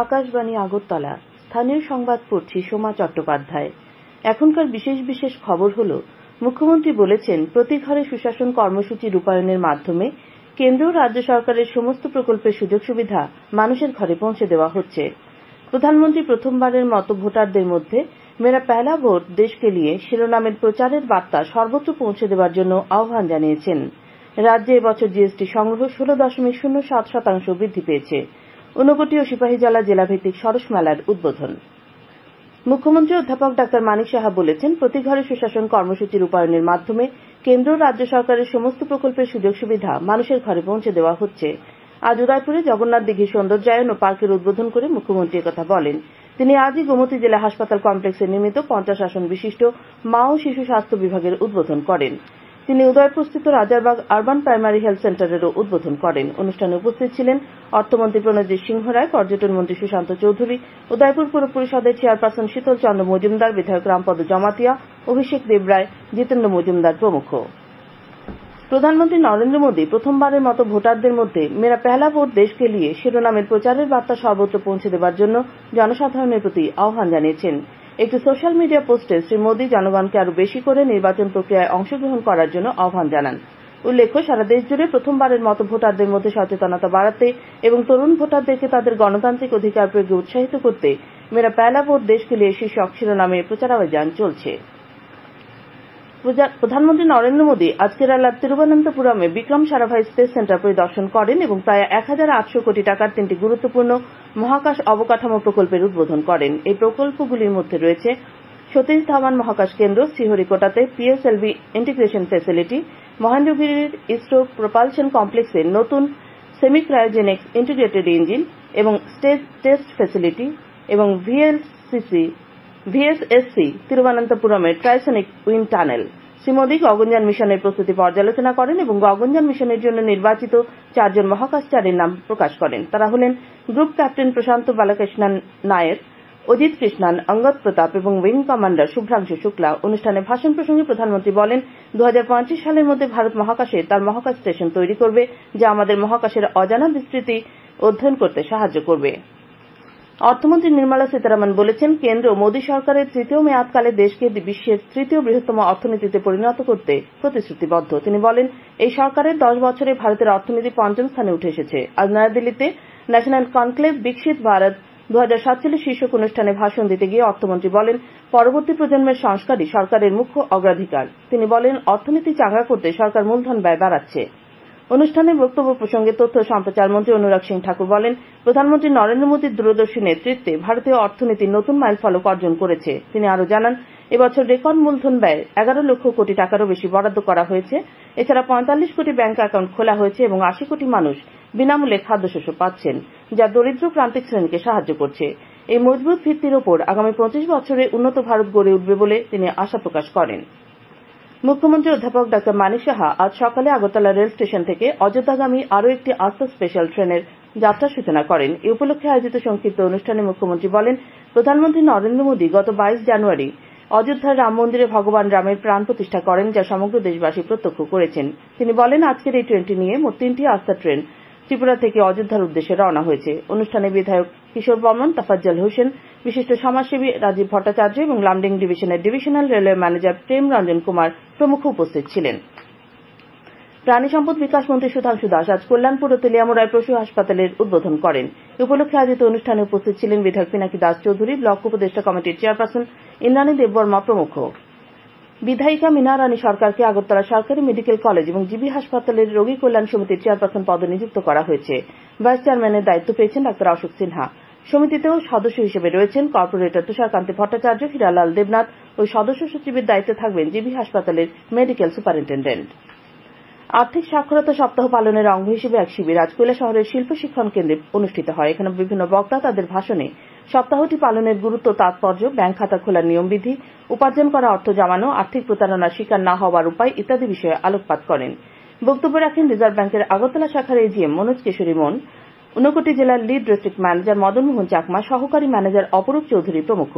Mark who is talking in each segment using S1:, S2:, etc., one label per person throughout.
S1: আকাশবাণী আগরতলা। স্থানীয় সংবাদ পড়ছি সোমা চট্টোপাধ্যায়। এখনকার বিশেষ বিশেষ খবর হল, মুখ্যমন্ত্রী বলেছেন, প্রতি ঘরে সুশাসন কর্মসূচি রূপায়ণের মাধ্যমে কেন্দ্র ও রাজ্য সরকারের সমস্ত প্রকল্পের সুযোগ সুবিধা মানুষের ঘরে পৌঁছে দেওয়া হচ্ছে। প্রধানমন্ত্রী প্রথমবারের মতো ভোটারদের মধ্যে মেরা পেহলা ভোট দেশ কে লিয়ে শিরোনামের প্রচারের বার্তা সর্বত্র পৌঁছে দেওয়ার জন্য আহ্বান জানিয়েছেন। রাজ্যে এবছর জিএসটি সংগ্রহ 16.07% বৃদ্ধি পেয়েছে। ঊনকোটি ও সিপাহীজলা জেলাভিত্তিক সরস মেলার উদ্বোধন। মুখ্যমন্ত্রী অধ্যাপক ডাক্তার মানিক সাহা বলেছেন, প্রতি ঘরে সুশাসন কর্মসূচি রূপায়ণের মাধ্যমে কেন্দ্র ও রাজ্য সরকারের সমস্ত প্রকল্পের সুযোগ সুবিধা মানুষের ঘরে পৌঁছে দেওয়া হচ্ছে। আজ উদয়পুরে জগন্নাথ দিঘির সৌন্দর্যায়ন ও পার্কের উদ্বোধন করে মুখ্যমন্ত্রী একথা বলেন। তিনি আজই গোমতী জেলা হাসপাতাল কমপ্লেক্সে নির্মিত 50 আসন বিশিষ্ট মা ও শিশু স্বাস্থ্য বিভাগের উদ্বোধন করেন। তিনি উদয়পুরস্থিত রাজারবাগ আরবান প্রাইমারি হেলথ সেন্টারেরও উদ্বোধন করেন। অনুষ্ঠানে উপস্থিত ছিলেন অর্থমন্ত্রী প্রণজিৎ সিংহ রায়, পর্যটন মন্ত্রী সুশান্ত চৌধুরী, উদয়পুর পুর পরিষদের চেয়ারপারসন শীতল চন্দ্র মজুমদার, বিধায়ক রামপদ জমাতিয়া, অভিষেক দেবরায়, জিতেন্দ্র মজুমদার প্রমুখ। প্রধানমন্ত্রী নরেন্দ্র মোদী প্রথমবারের মতো ভোটারদের মধ্যে মেরা পেহলা ভোট দেশ কে লিয়ে শিরোনামের প্রচারের বার্তা সর্বত্র পৌঁছে দেওয়ার জন্য জনসাধারণের প্রতি আহ্বান জানিয়েছেন। একটি সোশ্যাল মিডিয়া পোস্টে শ্রী মোদী জনগণকে আরো বেশি করে নির্বাচন প্রক্রিয়ায় অংশগ্রহণ করার জন্য আহ্বান জানান। উল্লেখ্য, সারা দেশ জুড়ে প্রথমবারের মতো ভোটারদের মধ্যে সচেতনতা বাড়াতে এবং তরুণ ভোটারদেরকে তাদের গণতান্ত্রিক অধিকার প্রয়োগে উৎসাহিত করতে মেরা পেহলা ভোট দেশ কে লিয়ে শীর্ষক শিরোনামে প্রচারাভিযান চলছে। প্রধানমন্ত্রী নরেন্দ্র মোদী আজ কেরালার তিরুবনন্তপুরমে বিক্রম সারাভাই স্পেস সেন্টার পরিদর্শন করেন এবং প্রায় 1800 কোটি টাকার 3টি গুরুত্বপূর্ণ মহাকাশ অবকাঠামো প্রকল্পের উদ্বোধন করেন। এই প্রকল্পগুলির মধ্যে রয়েছে সতীশ ধাওয়ান মহাকাশ কেন্দ্র, শ্রীহরিকোটাতে পিএসএলভি ইন্টিগ্রেশন ফ্যাসিলিটি, মহেন্দ্রগিরির ইসরো প্রপালশন কমপ্লেক্সে নতুন সেমি ক্রায়োজেনিক্স ইন্টিগ্রেটেড ইঞ্জিন এবং স্টেজ টেস্ট ফ্যাসিলিটি এবং ভিএসএসসি তিরুবনন্তপুরমের trisonic wind tunnel. Shri Modi Gaganyaan মিশনের প্রস্তুতি পর্যালোচনা করেন এবং গগনযান মিশনের জন্য নির্বাচিত 4 জন মহাকাশচারীর নাম প্রকাশ করেন। তারা হলেন গ্রুপ ক্যাপ্টেন প্রশান্ত বালাকৃষ্ণন নায়ের, অজিত কৃষ্ণন, অঙ্গদ প্রতাপ এবং উইং কমান্ডার শুভ্রাংশু শুক্লা। অনুষ্ঠানে ভাষণ প্রসঙ্গে প্রধানমন্ত্রী বলেন, 2025 সালের মধ্যে ভারত মহাকাশে তার মহাকাশ স্টেশন তৈরি করবে, যা আমাদের মহাকাশের অজানা বিস্তৃতি অধ্যয়ন করতে সাহায্য করবে। অর্থমন্ত্রী নির্মলা সীতারামন বলেছেন, কেন্দ্র মোদী সরকারের তৃতীয় মেয়াদকালে দেশকে বিশ্বের তৃতীয় বৃহত্তম অর্থনীতিতে পরিণত করতে প্রতিশ্রুতিবদ্ধ। তিনি বলেন, এই সরকারের 10 বছরে ভারতের অর্থনীতি 5ম স্থানে উঠে এসেছে। আজ নয়াদিল্লিতে ন্যাশনাল কনক্লেভ বিকশিত ভারত 2047 শীর্ষক অনুষ্ঠানে ভাষণ দিতে গিয়ে অর্থমন্ত্রী বলেন, পরবর্তী প্রজন্মের সংস্কারই সরকারের মুখ্য অগ্রাধিকার। তিনি বলেন, অর্থনীতি চাঙ্গা করতে সরকার মূলধন ব্যয় বাড়াচ্ছে। অনুষ্ঠানে বক্তব্য প্রসঙ্গে তথ্য ও সম্প্রচার মন্ত্রী অনুরাগ সিং ঠাকুর বলেন, প্রধানমন্ত্রী নরেন্দ্র মোদীর দূরদর্শী নেতৃত্বে ভারতীয় অর্থনীতি নতুন মাইলফলক অর্জন করেছে। তিনি আরো জানান, এবছর রেকর্ড মূলধন ব্যয় 11 লক্ষ কোটি টাকারও বেশি বরাদ্দ করা হয়েছে। এছাড়া 45 কোটি ব্যাংক অ্যাকাউন্ট খোলা হয়েছে এবং 80 কোটি মানুষ বিনামূল্যে খাদ্যশস্য পাচ্ছেন, যা দরিদ্র প্রান্তিক শ্রেণীকে সাহায্য করছে। এই মজবুত ভিত্তির ওপর আগামী 25 বছরে উন্নত ভারত গড়ে উঠবে বলে তিনি আশা প্রকাশ করেন। মুখ্যমন্ত্রী অধ্যাপক ডাক্তার মানিক সাহা আজ সকালে আগরতলা রেল স্টেশন থেকে অযোধ্যাগামী আরও একটি আস্থা স্পেশাল ট্রেনের যাত্রার সূচনা করেন। এই উপলক্ষে আয়োজিত সংক্ষিপ্ত অনুষ্ঠানে মুখ্যমন্ত্রী বলেন, প্রধানমন্ত্রী নরেন্দ্র মোদী গত 22 জানুয়ারি অযোধ্যার রাম মন্দিরে ভগবান রামের প্রাণ প্রতিষ্ঠা করেন, যা সমগ্র দেশবাসী প্রত্যক্ষ করেছেন। তিনি বলেন, আজকের এই ট্রেনটি নিয়ে মোট 3টি আস্থা ট্রেন ত্রিপুরা থেকে অযোধ্যার উদ্দেশ্যে রওনা হয়েছে। অনুষ্ঠানে বিধায়ক কিশোর বর্মন, তাফাজ্জল হোসেন, বিশিষ্ট সমাজসেবী রাজীব ভট্টাচার্য এবং লামডিং ডিভিশনের ডিভিশনাল রেলওয়ে ম্যানেজার প্রেম রঞ্জন কুমার প্রমুখ উপস্থিত ছিলেন। প্রাণী সম্পদ বিকাশ মন্ত্রী সুধাংশু দাস আজ কল্যাণপুর ও তেলিয়ামুড়ায় পশু হাসপাতালের উদ্বোধন করেন। এ উপলক্ষে আয়োজিত অনুষ্ঠানে উপস্থিত ছিলেন বিধায়ক পিনাকি দাস চৌধুরী, ব্লক উপদেষ্টা কমিটির চেয়ারপারসন ইন্দ্রাণী দেববর্মা প্রমুখ। বিধায়িকা মীনা রানী সরকারকে আগরতলা সরকারি মেডিকেল কলেজ এবং জিবি হাসপাতালের রোগী কল্যাণ সমিতির চেয়ারপারসন পদে নিযুক্ত করা হয়েছে। ভাইস চেয়ারম্যানের দায়িত্ব পেয়েছেন ডাক্তার অশোক সিনহা। সমিতিতেও সদস্য হিসেবে রয়েছেন কর্পোরেটর তুষারকান্তি ভট্টাচার্য, হীরালাল দেবনাথ ও সদস্য সচিবের দায়িত্বে থাকবেন জিবি হাসপাতালের মেডিকেল সুপারিনটেন্ডেন্ট। আর্থিক সাক্ষরতা সপ্তাহ পালনের অঙ্গ হিসেবে এক শিবির আজ কৈলাসহরের শিল্প শিক্ষণ কেন্দ্রে অনুষ্ঠিত হয়। এখানে বিভিন্ন বক্তা তাদের ভাষণে সপ্তাহটি পালনের গুরুত্ব, তাৎপর্য, ব্যাংক খাতা খোলার নিয়মবিধি, উপার্জন করা অর্থ জমানো, আর্থিক প্রতারণার শিকার না হওয়ার উপায় ইত্যাদি বিষয়ে আলোকপাত করেন। বক্তব্য রাখেন রিজার্ভ ব্যাংকের আগরতলা শাখার এজিএম মনোজ কেশরী মন, ঊনকোটি জেলার lead district manager Madan Mohan Chakma, সহকারী ম্যানেজার অপরূপ চৌধুরী প্রমুখ।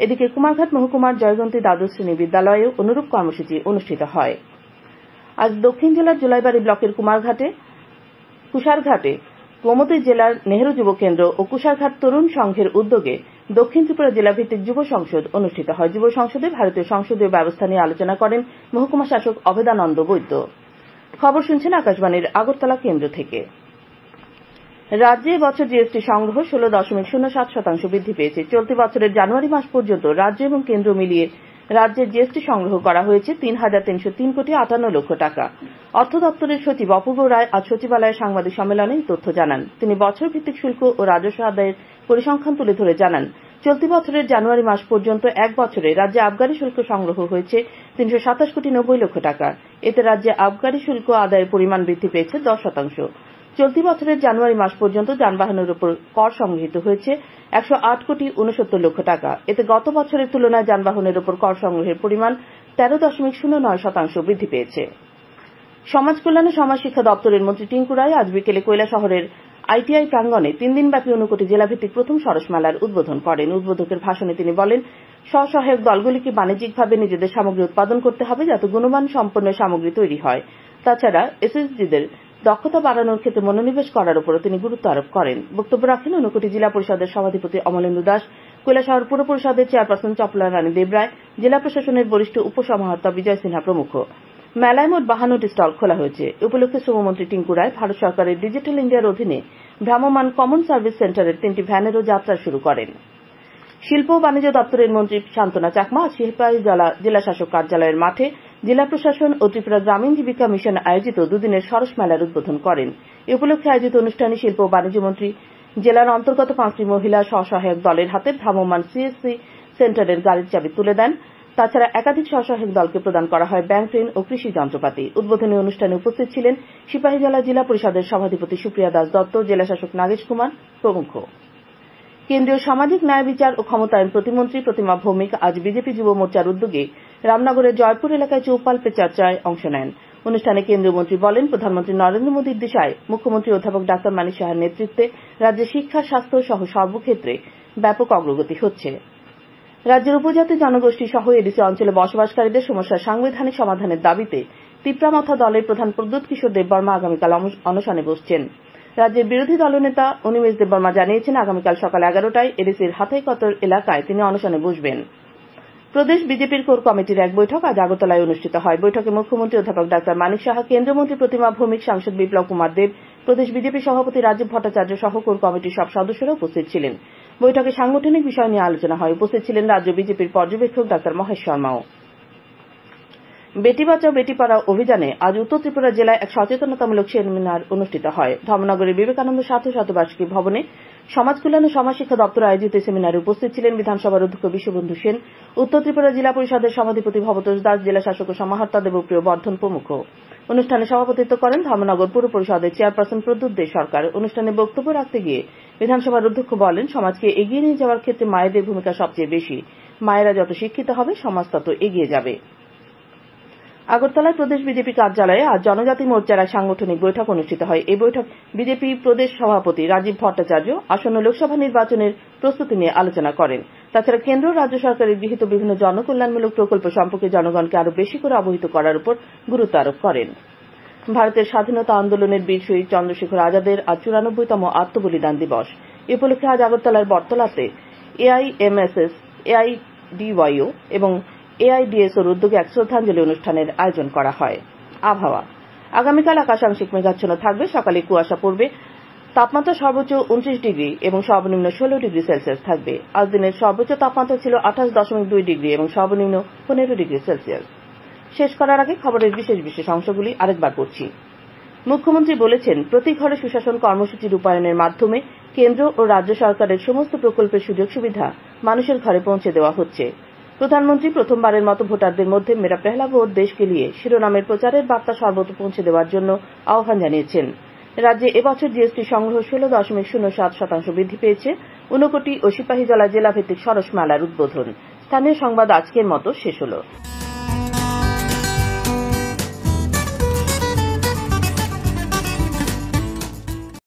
S1: এদিকে কুমারঘাট মহকুমার জয়গন্তী দ্বাদশ শ্রেণী বিদ্যালয়েও অনুরূপ কর্মসূচি অনুষ্ঠিত হয়। আজ দক্ষিণ জেলার জুলাইবাড়ি ব্লকের কুসারঘাটে গোমতী জেলার নেহেরু যুব কেন্দ্র ও কুশারঘাট তরুণ সংঘের উদ্যোগে দক্ষিণ ত্রিপুরা জেলা ভিত্তিক যুব সংসদ অনুষ্ঠিত হয়। যুব সংসদে ভারতীয় সংসদীয় ব্যবস্থা নিয়ে আলোচনা করেন মহকুমা শাসক অভেদানন্দ বৈদ্য। খবর শুনছেন আকাশবাণীর আগরতলা কেন্দ্র থেকে। রাজ্যে এবছর জিএসটি সংগ্রহ 16.07% বৃদ্ধি পেয়েছে। চলতি বছরের জানুয়ারি মাস পর্যন্ত রাজ্য এবং কেন্দ্র মিলিয়ে রাজ্যে জিএসটি সংগ্রহ করা হয়েছে 3,303,58,00,000 টাকা। অর্থ দপ্তরের সচিব অপূর্ব রায় আজ সচিবালয়ে সাংবাদিক সম্মেলনে এই তথ্য জানান। তিনি বছর ভিত্তিক শুল্ক ও রাজস্ব আদায়ের পরিসংখ্যান তুলে ধরে জানান, চলতি বছরের জানুয়ারি মাস পর্যন্ত এক বছরে রাজ্যে আবগারি শুল্ক সংগ্রহ হয়েছে 327,90,00,000 টাকা। এতে রাজ্যে আবগারি শুল্ক আদায়ের পরিমাণ বৃদ্ধি পেয়েছে 10%। চলতি বছরের জানুয়ারি মাস পর্যন্ত যানবাহনের উপর কর সংগৃহীত হয়েছে 108,69,00,000 টাকা। এতে গত বছরের তুলনায় যানবাহনের উপর কর সংগ্রহের পরিমাণ 13.09% বৃদ্ধি পেয়েছে। সমাজ কল্যাণ ও সমাজ শিক্ষা দপ্তরের মন্ত্রী টিঙ্কু রায় আজ বিকেলে কৈলাসহরের আইটিআই প্রাঙ্গণে 3 দিনব্যাপী ঊনকোটি জেলাভিত্তিক প্রথম সরস মেলার উদ্বোধন করেন। উদ্বোধকের ভাষণে তিনি বলেন, স্বসহায়ক দলগুলিকে বাণিজ্যিকভাবে নিজেদের সামগ্রী উৎপাদন করতে হবে যাতে গুণমান সম্পন্ন সামগ্রী তৈরি হয়। তাছাড়া এসএসজিদের দক্ষতা বাড়ানোর ক্ষেত্রে মনোনিবেশ করার উপরও তিনি গুরুত্ব আরোপ করেন। বক্তব্য রাখেন ঊনকোটি জেলা পরিষদের সভাধিপতি অমলেন্দু দাস, কৈলাসহর পুর পরিষদের চেয়ারপারসন চপলা রানী দেবরায়, জেলা প্রশাসনের বরিষ্ঠ উপসমাহর্তা বিজয় সিনহা প্রমুখ। মেলায় মোট 52টি স্টল খোলা হয়েছে। এ উপলক্ষে শ্রমমন্ত্রী টিঙ্কু রায় ভারত সরকারের ডিজিটাল ইন্ডিয়ার অধীনে ভ্রাম্যমাণ কমন সার্ভিস সেন্টারের 3টি ভ্যানেরও যাত্রা শুরু করেন। শিল্প ও বাণিজ্য দপ্তরের মন্ত্রী শান্তনা চাকমা আজ সিপাহীজলা জেলা শাসক কার্যালয়ের মাঠে জেলা প্রশাসন ও ত্রিপুরা গ্রামীণ জীবিকা মিশন আয়োজিত দুদিনের সরস মেলার উদ্বোধন করেন। এ উপলক্ষে আয়োজিত অনুষ্ঠানে শিল্প ও বাণিজ্য মন্ত্রী জেলার অন্তর্গত 5টি মহিলা স্বসহায়ক দলের হাতে ভ্রাম্যমাণ সিএসসি সেন্টারের গাড়ির চাবি তুলে দেন। তাছাড়া একাধিক স্বসহায়ক দলকে প্রদান করা হয় ব্যাংক ঋণ ও কৃষি যন্ত্রপাতি। উদ্বোধনী অনুষ্ঠানে উপস্থিত ছিলেন সিপাহীজলা জেলা পরিষদের সভাধিপতি সুপ্রিয়া দাস দত্ত, জেলাশাসক নাগেশ কুমার প্রমুখ। কেন্দ্রীয় সামাজিক ন্যায় বিচার ও ক্ষমতায়ন প্রতিমন্ত্রী প্রতিমা ভৌমিক আজ বিজেপি যুব মোর্চার উদ্যোগে রামনগরের জয়পুর এলাকায় চৌপাল পে চর্চায় অংশ নেন। অনুষ্ঠানে কেন্দ্রীয় মন্ত্রী বলেন, প্রধানমন্ত্রী নরেন্দ্র মোদীর দিশায় মুখ্যমন্ত্রী অধ্যাপক ডাক্তার মানিক সাহার নেতৃত্বে রাজ্যে শিক্ষা, স্বাস্থ্য সহ সর্বক্ষেত্রে ব্যাপক অগ্রগতি হচ্ছে। রাজ্যের উপজাতি জনগোষ্ঠী সহ এডিসি অঞ্চলে বসবাসকারীদের সমস্যার সাংবিধানিক সমাধানের দাবিতে তিপ্রামাথা দলের প্রধান প্রদ্যুৎ কিশোর দেববর্মা আগামীকাল অনশনে বসছেন। রাজ্যের বিরোধী দলনেতা অনিমেষ দেববর্মা জানিয়েছেন, আগামীকাল সকাল 11টায় এডিসির হাতাইকতর এলাকায় তিনি অনশনে বসবেন। প্রদেশ বিজেপির কোর কমিটির এক বৈঠক আজ আগরতলায় অনুষ্ঠিত হয়। বৈঠকে মুখ্যমন্ত্রী অধ্যাপক ডাক্তার মানিক সাহা, কেন্দ্রীয় মন্ত্রী প্রতিমা ভৌমিক, সাংসদ বিপ্লব কুমার দেব, প্রদেশ বিজেপি সভাপতি রাজীব ভট্টাচার্য সহ কোর কমিটির সব সদস্যরা উপস্থিত ছিলেন। বৈঠকে সাংগঠনিক বিষয় নিয়ে আলোচনা হয়। উপস্থিত ছিলেন রাজ্য বিজেপির পর্যবেক্ষক ডাক্তার মহেশ শর্মাও। বেটি বাঁচাও বেটি পড়াও অভিযানে আজ উত্তর ত্রিপুরা জেলায় এক সচেতনতামূলক সেমিনার অনুষ্ঠিত হয়। ধর্মনগরের বিবেকানন্দ শতবার্ষিকী ভবনে সমাজ কল্যাণ ও সমাজ শিক্ষা দপ্তর আয়োজিত সেমিনারে উপস্থিত ছিলেন বিধানসভার অধ্যক্ষ বিশ্ববন্ধু সেন, উত্তর ত্রিপুরা জেলা পরিষদের সভাধিপতি ভবতোষ দাস, জেলা শাসক ও সমাহর্তা দেবপ্রিয় বর্ধন প্রমুখ। অনুষ্ঠানে সভাপতিত্ব করেন ধর্মনগর পুর পরিষদের চেয়ারপারসন প্রদ্যুৎ দে সরকার। অনুষ্ঠানে বক্তব্য রাখতে গিয়ে বিধানসভার অধ্যক্ষ বলেন, সমাজকে এগিয়ে নিয়ে যাওয়ার ক্ষেত্রে মায়েদের ভূমিকা সবচেয়ে বেশি। মায়েরা যত শিক্ষিত হবে সমাজ তত এগিয়ে যাবে। আগরতলায় প্রদেশ বিজেপি কার্যালয়ে আজ জনজাতি মোর্চার এক সাংগঠনিক বৈঠক অনুষ্ঠিত হয়। এই বৈঠক বিজেপি প্রদেশ সভাপতি রাজীব ভট্টাচার্য আসন্ন লোকসভা নির্বাচনের প্রস্তুতি নিয়ে আলোচনা করেন। তাছাড়া কেন্দ্র ও রাজ্য সরকারের গৃহীত বিভিন্ন জনকল্যাণমূলক প্রকল্প সম্পর্কে জনগণকে আরো বেশি করে অবহিত করার উপর গুরুত্ব আরোপ করেন। ভারতের স্বাধীনতা আন্দোলনের বীর শহীদ চন্দ্রশেখর আজাদের আজ 94তম আত্মবলিদান দিবস। এ উপলক্ষে আজ আগরতলার বটতলাতে এআইএমএসএস, এআইডিওয়াইও এবং এআইডিএসওর উদ্যোগে এক শ্রদ্ধাঞ্জলি অনুষ্ঠানের আয়োজন করা হয়। আবহাওয়া, আগামীকাল আকাশ আংশিক মেঘাচ্ছন্ন থাকবে, সকালে কুয়াশা পড়বে, তাপমাত্রা সর্বোচ্চ 29 ডিগ্রি এবং সর্বনিম্ন 16 ডিগ্রি সেলসিয়াস থাকবে। আজ দিনের সর্বোচ্চ তাপমাত্রা ছিল 28.2 ডিগ্রি এবং সর্বনিম্ন 15 ডিগ্রি সেলসিয়াস। শেষ করার আগে খবরের বিশেষ অংশগুলি আরেকবার পড়ছি। মুখ্যমন্ত্রী বলেছেন, প্রতি ঘরে সুশাসন কর্মসূচি রূপায়ণের মাধ্যমে কেন্দ্র ও রাজ্য সরকারের সমস্ত প্রকল্পের সুযোগ সুবিধা মানুষের ঘরে পৌঁছে দেওয়া হচ্ছে। প্রধানমন্ত্রী প্রথমবারের মতো ভোটারদের মধ্যে মেরা পেহলা ভোট দেশকে লিয়ে শিরোনামের প্রচারের বার্তা সর্বত্র পৌঁছে দেওয়ার জন্য আহ্বান জানিয়েছেন। রাজ্যে এবছর জিএসটি সংগ্রহ 16.07% বৃদ্ধি পেয়েছে। ঊনকোটি ও সিপাহীজলা জেলা ভিত্তিক সরস মেলার উদ্বোধন। স্থানীয় সংবাদ আজকের মতো শেষ হলো।